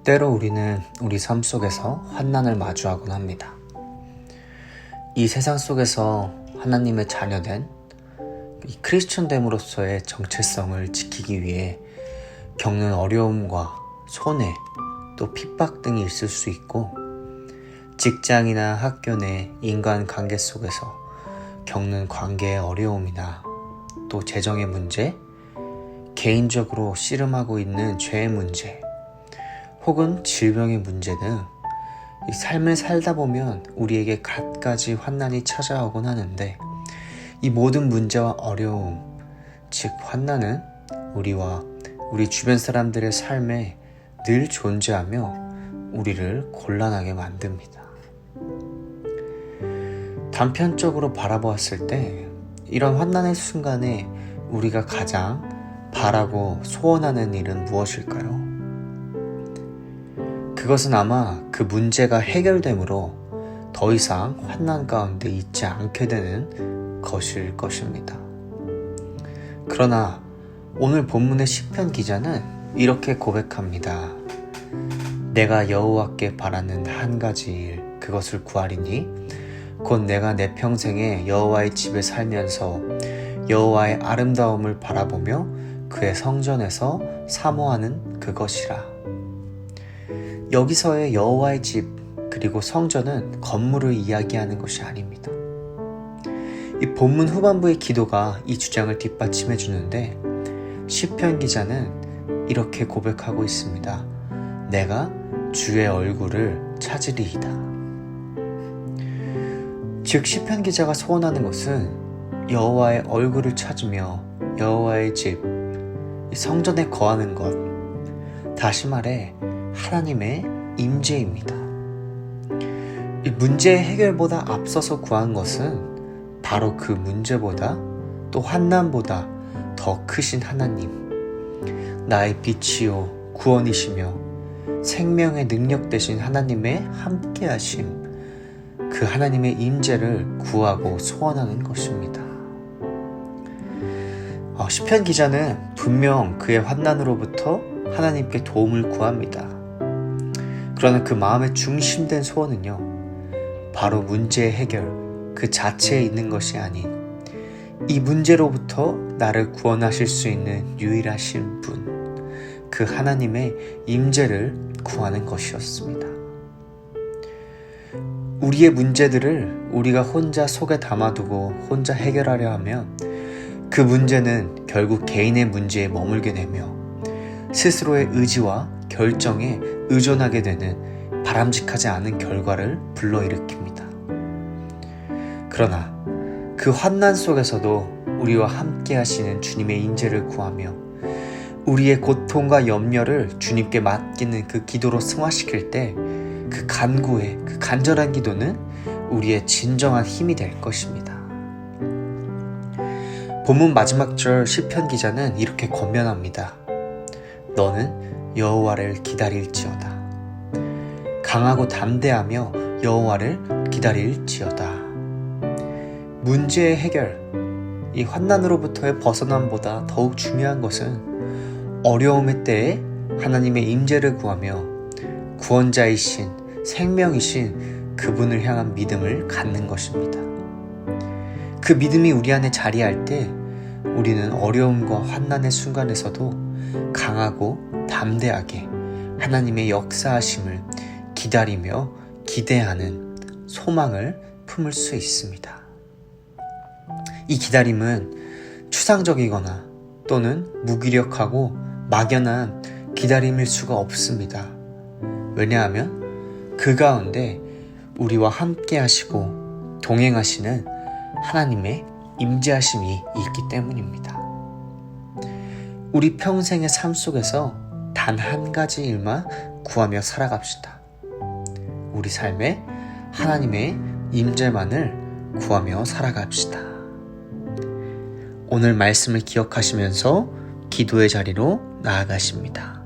때로 우리는 우리 삶 속에서 환난을 마주하곤 합니다. 이 세상 속에서 하나님의 자녀된 이 크리스천됨으로서의 정체성을 지키기 위해 겪는 어려움과 손해, 또 핍박 등이 있을 수 있고, 직장이나 학교 내 인간관계 속에서 겪는 관계의 어려움이나 또 재정의 문제, 개인적으로 씨름하고 있는 죄의 문제, 혹은 질병의 문제 등 이 삶을 살다 보면 우리에게 갖가지 환난이 찾아오곤 하는데, 이 모든 문제와 어려움, 즉 환난은 우리와 우리 주변 사람들의 삶에 늘 존재하며 우리를 곤란하게 만듭니다. 단편적으로 바라보았을 때 이런 환난의 순간에 우리가 가장 바라고 소원하는 일은 무엇일까요? 그것은 아마 그 문제가 해결되므로 더 이상 환난 가운데 있지 않게 되는 것일 것입니다. 그러나 오늘 본문의 시편 기자는 이렇게 고백합니다. 내가 여호와께 바라는 한 가지 일, 그것을 구하리니 곧 내가 내 평생에 여호와의 집에 살면서 여호와의 아름다움을 바라보며 그의 성전에서 사모하는 그것이라. 여기서의 여호와의 집 그리고 성전은 건물을 이야기하는 것이 아닙니다. 이 본문 후반부의 기도가 이 주장을 뒷받침해 주는데, 시편 기자는 이렇게 고백하고 있습니다. 내가 주의 얼굴을 찾으리이다. 즉 시편 기자가 소원하는 것은 여호와의 얼굴을 찾으며 여호와의 집, 성전에 거하는 것, 다시 말해 하나님의 임재입니다. 이 문제의 해결보다 앞서서 구한 것은 바로 그 문제보다 또 환난보다 더 크신 하나님, 나의 빛이요 구원이시며 생명의 능력 되신 하나님의 함께하심, 그 하나님의 임재를 구하고 소원하는 것입니다. 시편 기자는 분명 그의 환난으로부터 하나님께 도움을 구합니다. 그러나 그 마음의 중심된 소원은요, 바로 문제의 해결 그 자체에 있는 것이 아닌 이 문제로부터 나를 구원하실 수 있는 유일하신 분, 그 하나님의 임재를 구하는 것이었습니다. 우리의 문제들을 우리가 혼자 속에 담아두고 혼자 해결하려 하면 그 문제는 결국 개인의 문제에 머물게 되며 스스로의 의지와 결정에 의존하게 되는 바람직하지 않은 결과를 불러일으킵니다. 그러나 그 환난 속에서도 우리와 함께 하시는 주님의 임재를 구하며 우리의 고통과 염려를 주님께 맡기는 그 기도로 승화시킬 때 그 간구의, 그 간절한 기도는 우리의 진정한 힘이 될 것입니다. 본문 마지막 절 시편 기자는 이렇게 권면합니다. 너는 여호와를 기다릴지어다. 강하고 담대하며 여호와를 기다릴지어다. 문제의 해결, 이 환난으로부터의 벗어남보다 더욱 중요한 것은 어려움의 때에 하나님의 임재를 구하며 구원자이신 생명이신 그분을 향한 믿음을 갖는 것입니다. 그 믿음이 우리 안에 자리할 때 우리는 어려움과 환난의 순간에서도 강하고 담대하게 하나님의 역사하심을 기다리며 기대하는 소망을 품을 수 있습니다. 이 기다림은 추상적이거나 또는 무기력하고 막연한 기다림일 수가 없습니다. 왜냐하면 그 가운데 우리와 함께 하시고 동행하시는 하나님의 임재하심이 있기 때문입니다. 우리 평생의 삶 속에서 단 한 가지 일만 구하며 살아갑시다. 우리 삶에 하나님의 임재만을 구하며 살아갑시다. 오늘 말씀을 기억하시면서 기도의 자리로 나아가십니다.